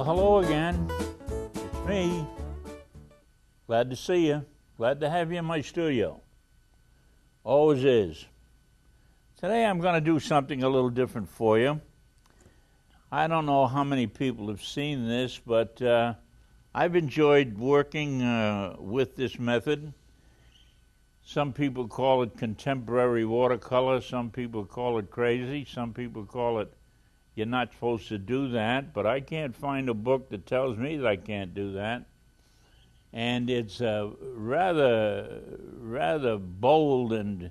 Well, hello again. It's me. Glad to see you. Glad to have you in my studio. Always is. Today I'm going to do something a little different for you. I don't know how many people have seen this, but I've enjoyed working with this method. Some people call it contemporary watercolor. Some people call it crazy. Some people call it you're not supposed to do that, but I can't find a book that tells me that I can't do that. And it's rather bold and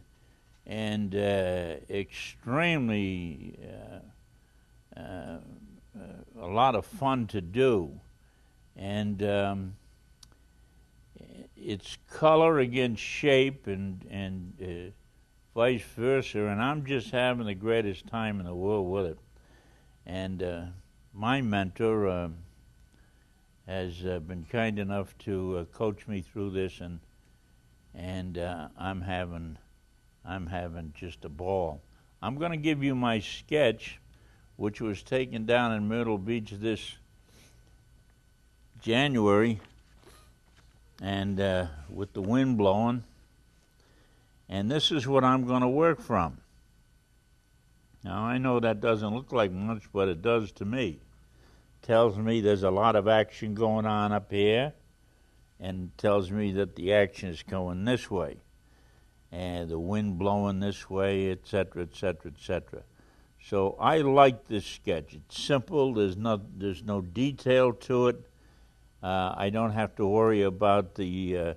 extremely a lot of fun to do. And it's color against shape and vice versa, and I'm just having the greatest time in the world with it. And my mentor has been kind enough to coach me through this, and I'm having just a ball. I'm going to give you my sketch, which was taken down in Myrtle Beach this January, and with the wind blowing. And this is what I'm going to work from. Now, I know that doesn't look like much, but it does to me. Tells me there's a lot of action going on up here, and tells me that the action is going this way, and the wind blowing this way, etc., etc., etc. So I like this sketch. It's simple. There's no detail to it. I don't have to worry about the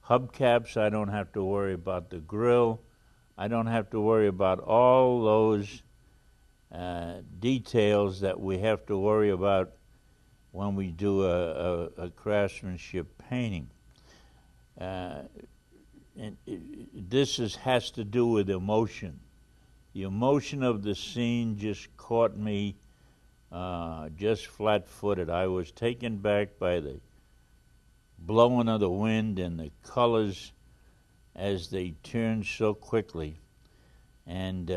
hubcaps. I don't have to worry about the grill. I don't have to worry about all those details that we have to worry about when we do a craftsmanship painting. This has to do with emotion. The emotion of the scene just caught me just flat-footed. I was taken back by the blowing of the wind and the colors as they turned so quickly, and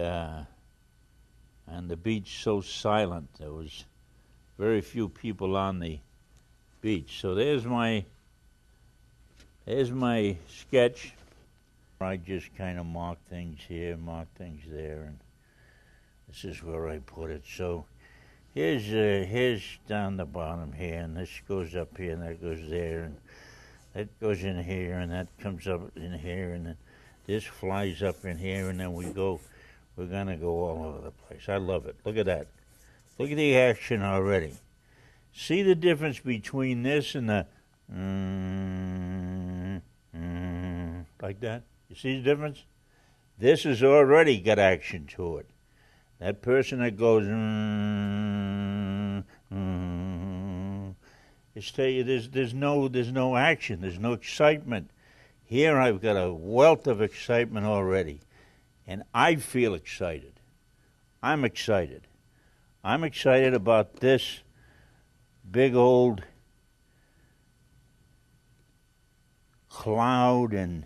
the beach so silent. There was very few people on the beach. So there's my sketch. I just kind of mark things here, mark things there, and this is where I put it. So here's down the bottom here, and this goes up here, and that goes there, and that goes in here, and that comes up in here, and then this flies up in here, and then we're going to go all over the place. I love it. Look at that. Look at the action already. See the difference between this and the like that? You see the difference? This has already got action to it. That person that goes it's tell you there's no action, there's no excitement. Here I've got a wealth of excitement already. And I feel excited. I'm excited. I'm excited about this big old cloud and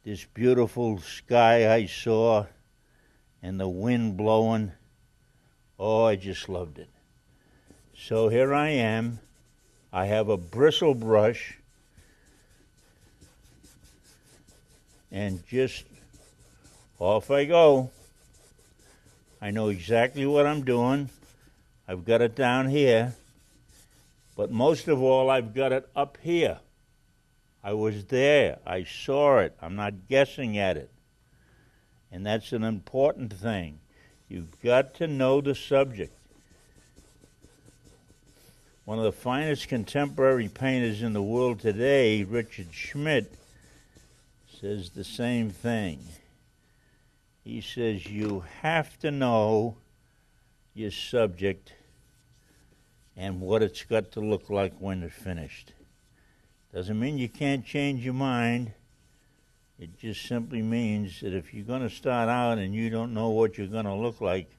this beautiful sky I saw and the wind blowing. Oh, I just loved it. So here I am. I have a bristle brush and just off I go. I know exactly what I'm doing. I've got it down here. But most of all, I've got it up here. I was there. I saw it. I'm not guessing at it. And that's an important thing. You've got to know the subject. One of the finest contemporary painters in the world today, Richard Schmidt, says the same thing. He says you have to know your subject and what it's got to look like when it's finished. Doesn't mean you can't change your mind. It just simply means that if you're going to start out and you don't know what you're going to look like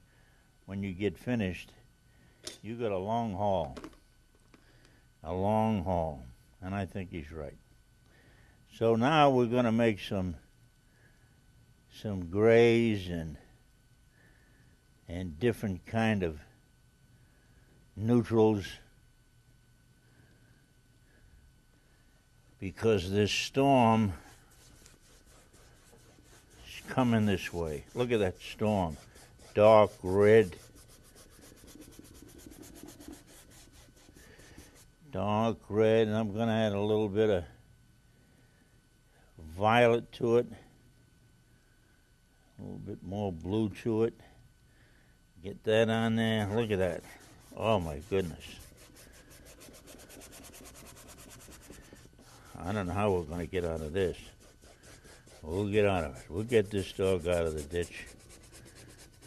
when you get finished, you got a long haul. A long haul. And I think he's right. So now we're going to make some grays and different kind of neutrals because this storm is coming this way. Look at that storm. Dark red. Dark red, and I'm going to add a little bit of violet to it. A little bit more blue to it. Get that on there. Look at that. Oh my goodness. I don't know how we're going to get out of this. We'll get out of it. We'll get this dog out of the ditch.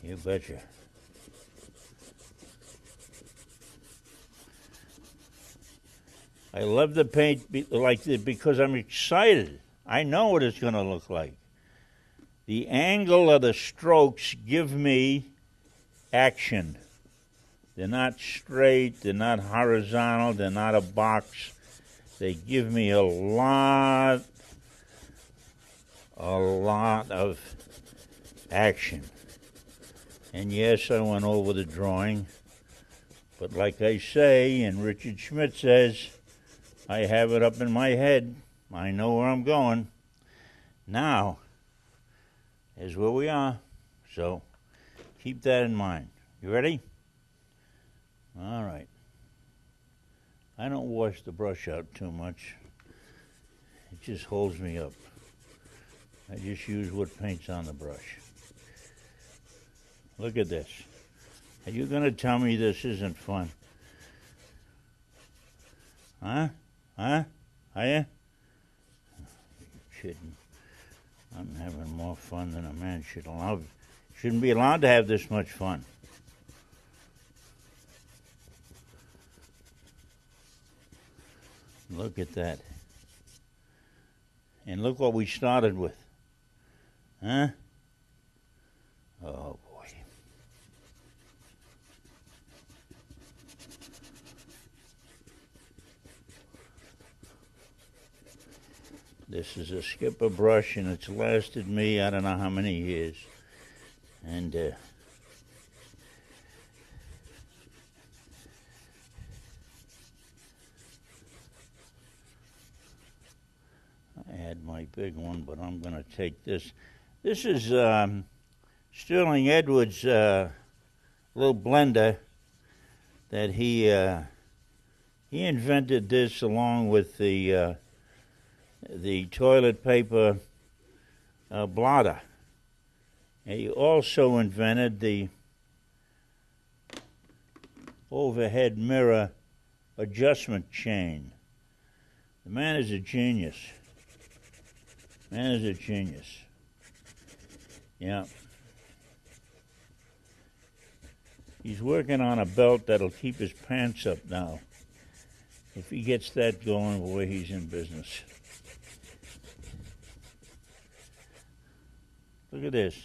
You betcha. I love the paint like this because I'm excited. I know what it's going to look like. The angle of the strokes give me action. They're not straight, they're not horizontal, they're not a box. They give me a lot of action. And yes, I went over the drawing, but like I say, and Richard Schmidt says, I have it up in my head. I know where I'm going. Now, here's where we are. So, keep that in mind. You ready? All right. I don't wash the brush out too much. It just holds me up. I just use what paint's on the brush. Look at this. Are you going to tell me this isn't fun? Huh? Huh? Are you? Kidding. I'm having more fun than a man shouldn't be allowed to have this much fun. Look at that. And look what we started with. Huh? Oh, boy. This is a skipper brush, and it's lasted me I don't know how many years. And I had my big one, but I'm going to take this. This is Sterling Edwards' little blender that he invented this along with the toilet paper blotter. And he also invented the overhead mirror adjustment chain. The man is a genius. Man is a genius. Yeah. He's working on a belt that'll keep his pants up now. If he gets that going, boy, he's in business. Look at this.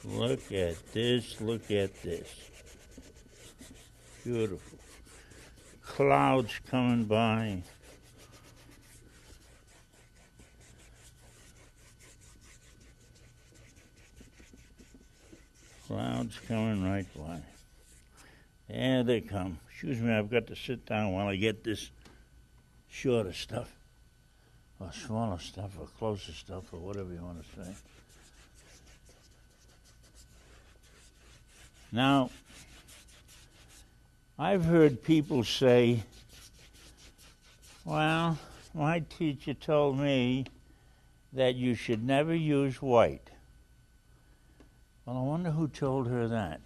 Look at this, look at this. Beautiful. Clouds coming by. Clouds coming right by. There they come. Excuse me, I've got to sit down while I get this shorter stuff, or smaller stuff, or closer stuff, or whatever you want to say. Now, I've heard people say, well, my teacher told me that you should never use white. Well, I wonder who told her that.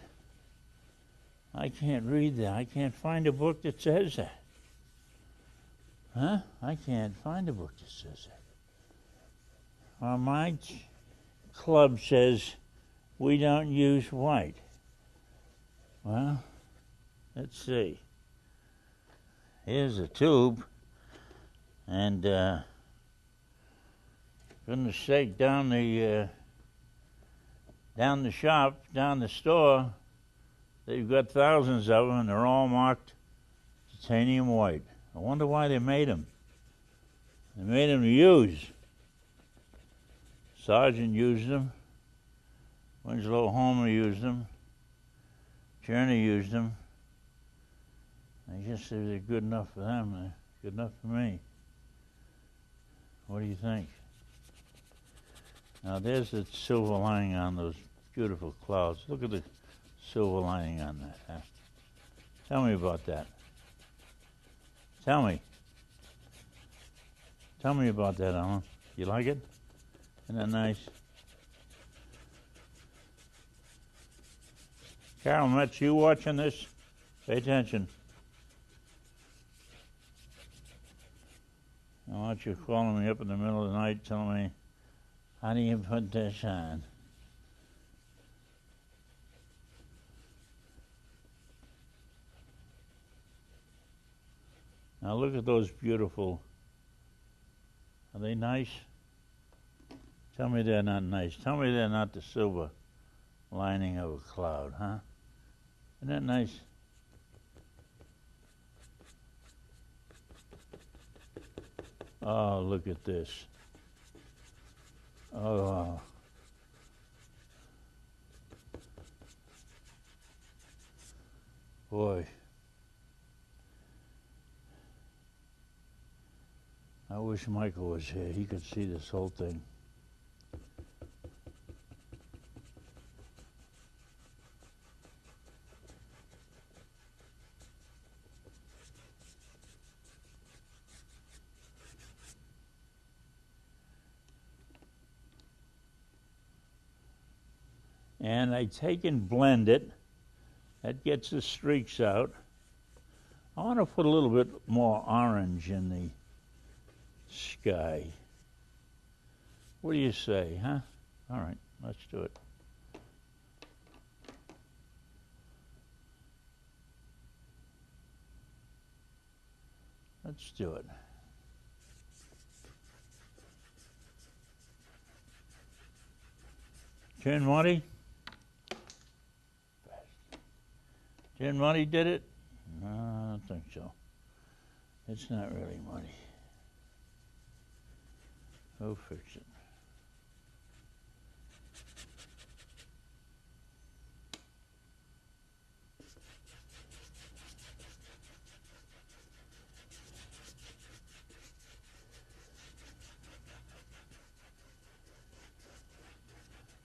I can't read that. I can't find a book that says that. Huh? I can't find a book that says that. Well, my club says we don't use white. Well, let's see. Here's a tube, and goodness sake, down the shop, down the store, they've got thousands of them, and they're all marked titanium white. I wonder why they made them. They made them to use. Sargent used them. Winslow Homer used them. Journey used them. I guess they're good enough for them. They're good enough for me. What do you think? Now there's the silver lining on those beautiful clouds. Look at the silver lining on that. Huh? Tell me about that. Tell me. Tell me about that, Alan. You like it? Isn't that nice? Carol Metz, you watching this? Pay attention. I want you calling me up in the middle of the night telling me, how do you put this on? Now look at those beautiful, are they nice? Tell me they're not nice. Tell me they're not the silver lining of a cloud, huh? Isn't that nice? Oh, look at this. Oh. Boy. I wish Michael was here. He could see this whole thing. And I take and blend it. That gets the streaks out. I want to put a little bit more orange in the sky. What do you say, huh? All right, let's do it. Let's do it. Turn Monty? Jen Money did it? No, I don't think so. It's not really money. Who fixed it?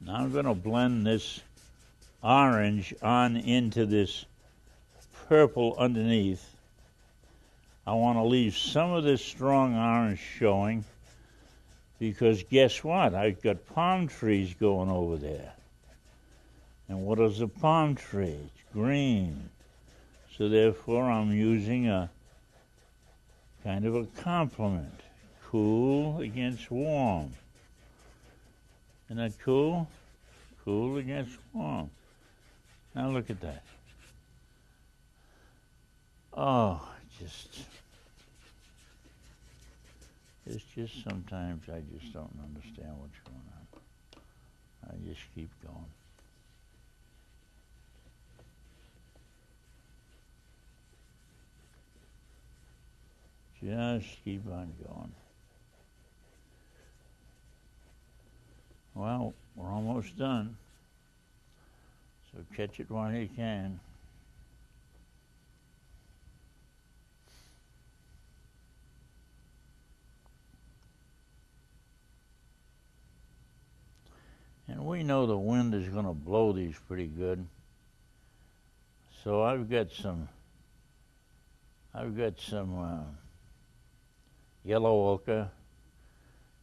Now I'm going to blend this orange on into this purple underneath. I want to leave some of this strong orange showing because guess what? I've got palm trees going over there. And what is a palm tree? It's green. So therefore I'm using a kind of a complement. Cool against warm. Isn't that cool? Cool against warm. Now look at that. Oh, it's just sometimes I just don't understand what's going on. I just keep going. Just keep on going. Well, we're almost done. So catch it while you can. And we know the wind is going to blow these pretty good. So I've got some yellow ochre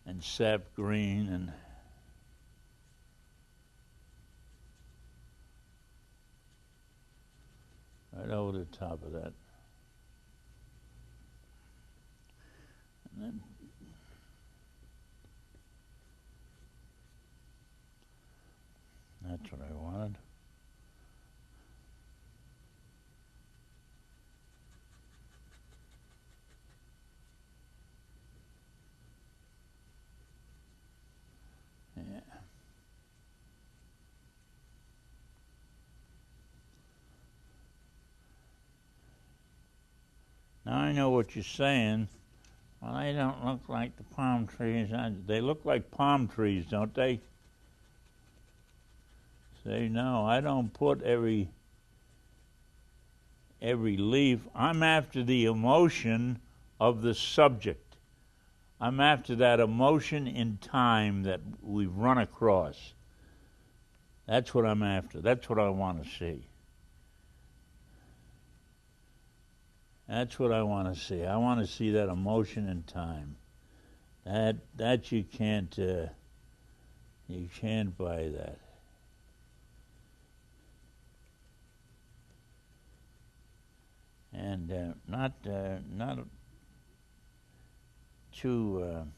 and sap green and right over the top of that. And then that's what I wanted. Yeah. Now I know what you're saying. Well, they don't look like the palm trees. They look like palm trees, don't they? Say, no, I don't put every leaf. I'm after the emotion of the subject. I'm after that emotion in time that we've run across. That's what I'm after. That's what I want to see. That's what I want to see. I want to see that emotion in time. That you can't buy that. And not too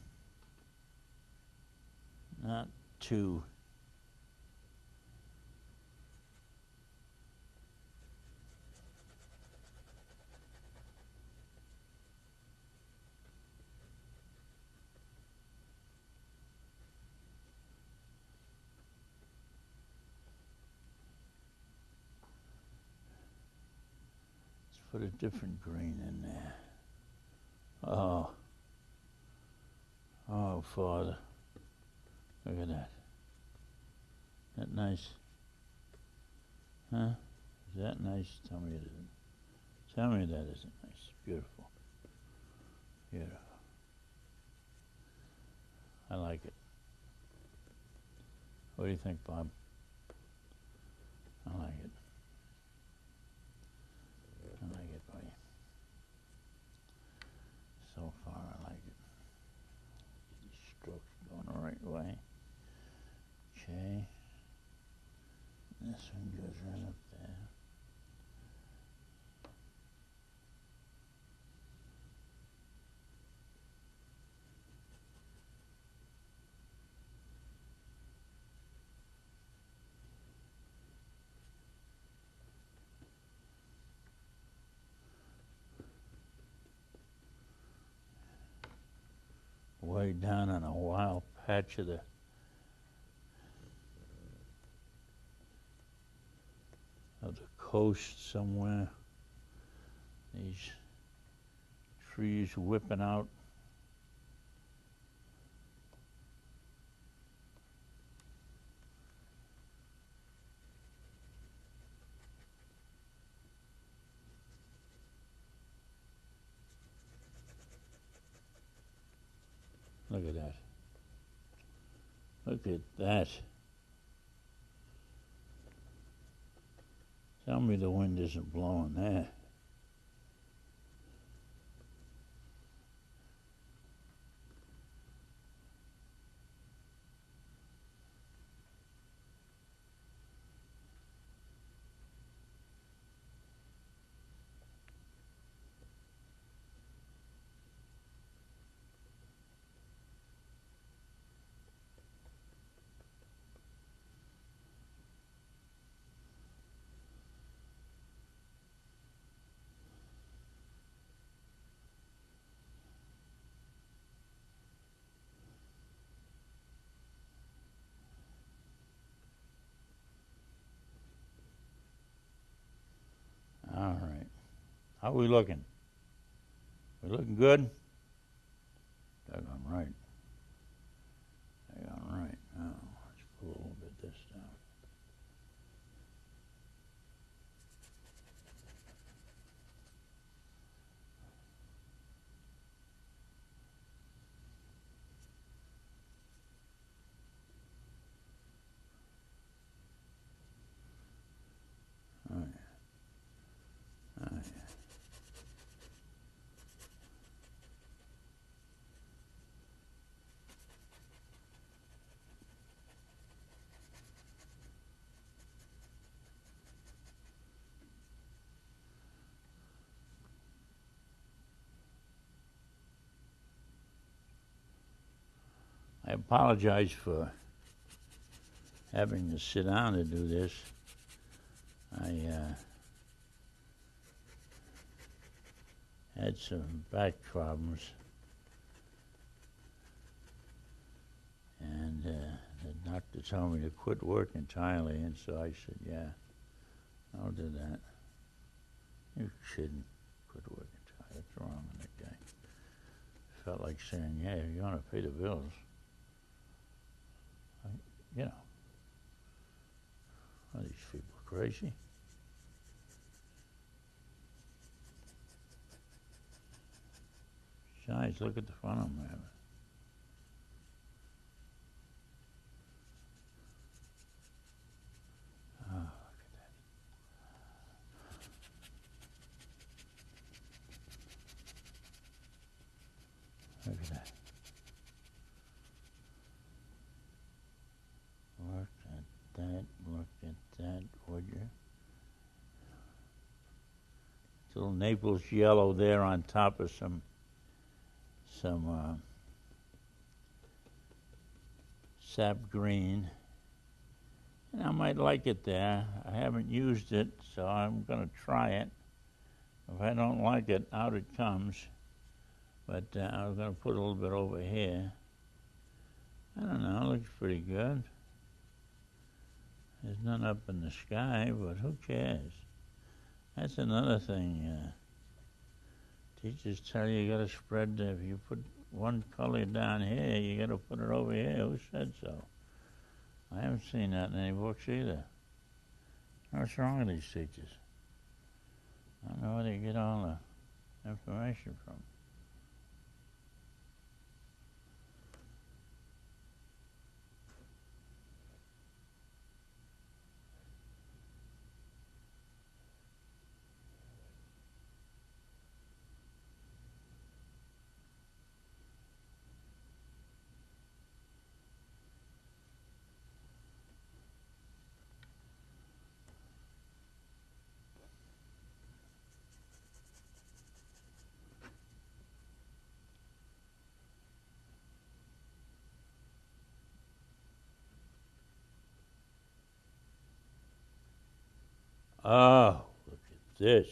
put a different green in there. Oh, Father, look at that. That nice? Huh? Is that nice? Tell me it isn't. Tell me that isn't nice. Beautiful. Beautiful. I like it. What do you think, Bob? I like it. I like it, buddy. So far, I like it. These strokes going the right way. Okay. This one goes right up there. Way down on a wild patch of the coast somewhere. These trees whipping out. Look at that. Look at that. Tell me the wind isn't blowing there. All right. How are we looking? We looking good? Doggone right. Doggone right. Now, let's put a little bit this down. Oh, yeah. Oh, yeah. I apologize for having to sit down to do this. I had some back problems, and the doctor told me to quit work entirely, and so I said, yeah, I'll do that. You shouldn't quit work entirely. What's wrong with that guy? felt like saying, yeah, you want to pay the bills. You know, are these people crazy? Besides, look at the fun I'm having. Oh, look at that. Look at that. Look at that. Look at that, would you? It's a little Naples yellow there on top of some sap green. And I might like it there. I haven't used it, so I'm going to try it. If I don't like it, out it comes. But I'm going to put a little bit over here. I don't know, it looks pretty good. There's none up in the sky, but who cares? That's another thing. Teachers tell you got to spread, if you put one color down here, you got to put it over here. Who said so? I haven't seen that in any books either. What's wrong with these teachers? I don't know where they get all the information from. Oh, look at this.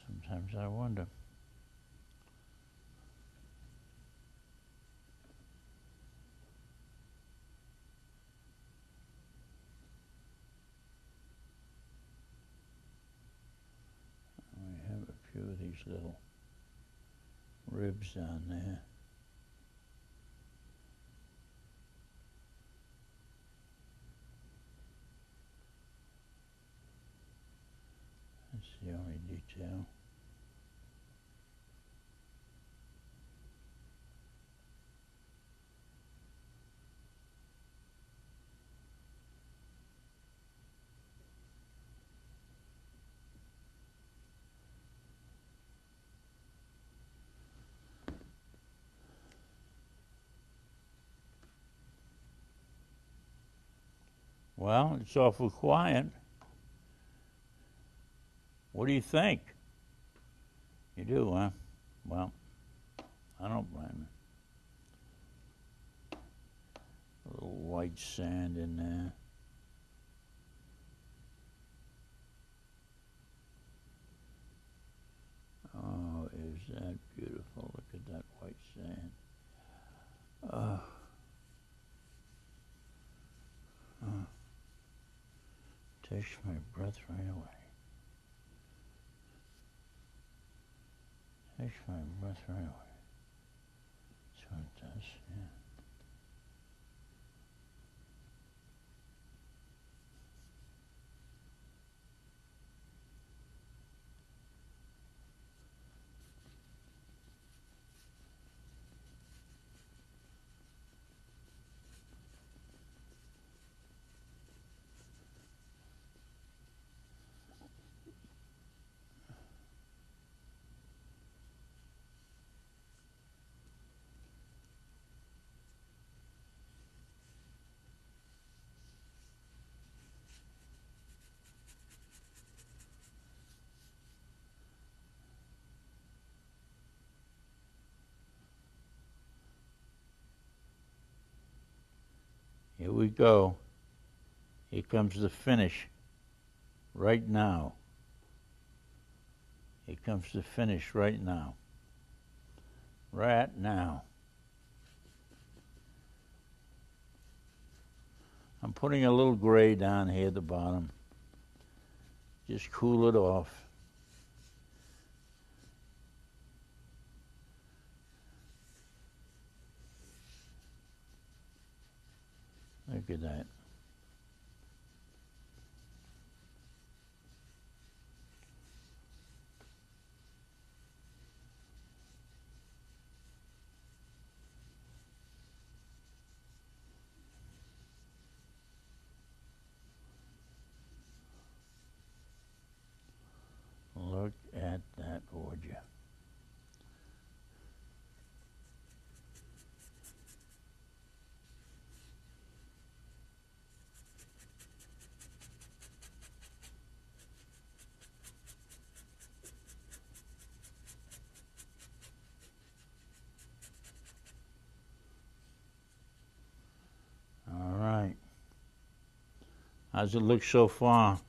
Sometimes I wonder. We have a few of these little ribs on there. That's the only detail. Well, it's awful quiet. What do you think? You do, huh? Well, I don't blame you. A little white sand in there. Oh, is that beautiful? Look at that white sand. Oh. Oh. Takes my breath right away. Takes my breath right away. That's what it does, yeah. Here we go. Here comes the finish. Right now. Here comes the finish right now. Right now. I'm putting a little gray down here at the bottom. Just cool it off. Look at that. Look at that, would you? All right. How's it look so far?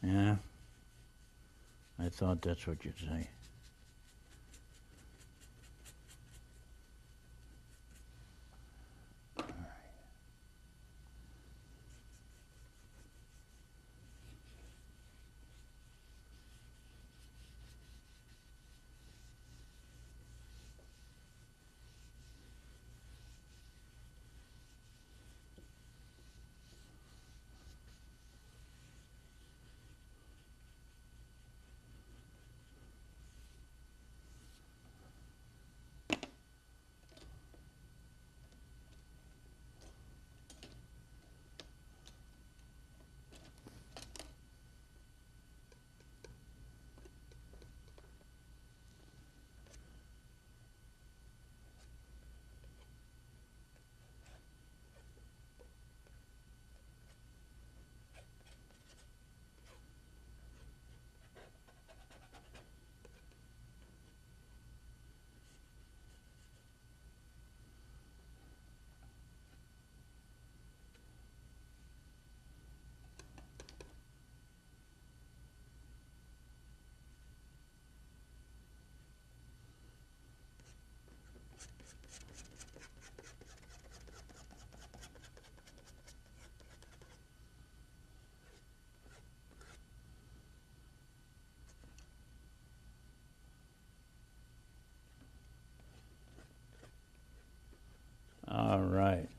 Yeah? I thought that's what you'd say. All right.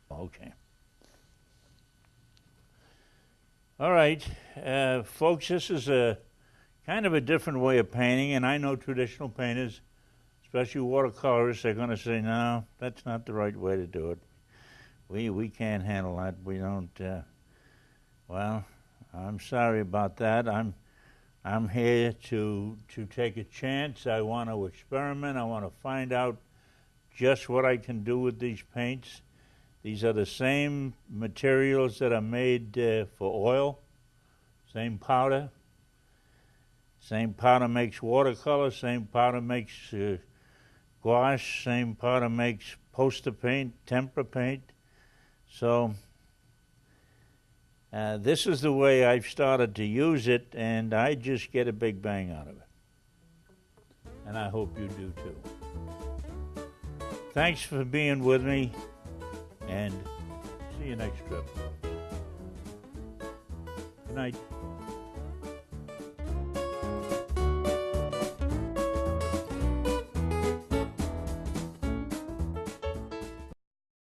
Okay. All right, folks, this is a kind of a different way of painting, and I know traditional painters, especially watercolorists, they're going to say, no, that's not the right way to do it. We can't handle that. We don't. Well, I'm sorry about that. I'm here to take a chance. I want to experiment. I want to find out just what I can do with these paints. These are the same materials that are made for oil, same powder. Same powder makes watercolor, same powder makes gouache, same powder makes poster paint, tempera paint. So this is the way I've started to use it, and I just get a big bang out of it. And I hope you do too. Thanks for being with me, and see you. See you next trip. Good night.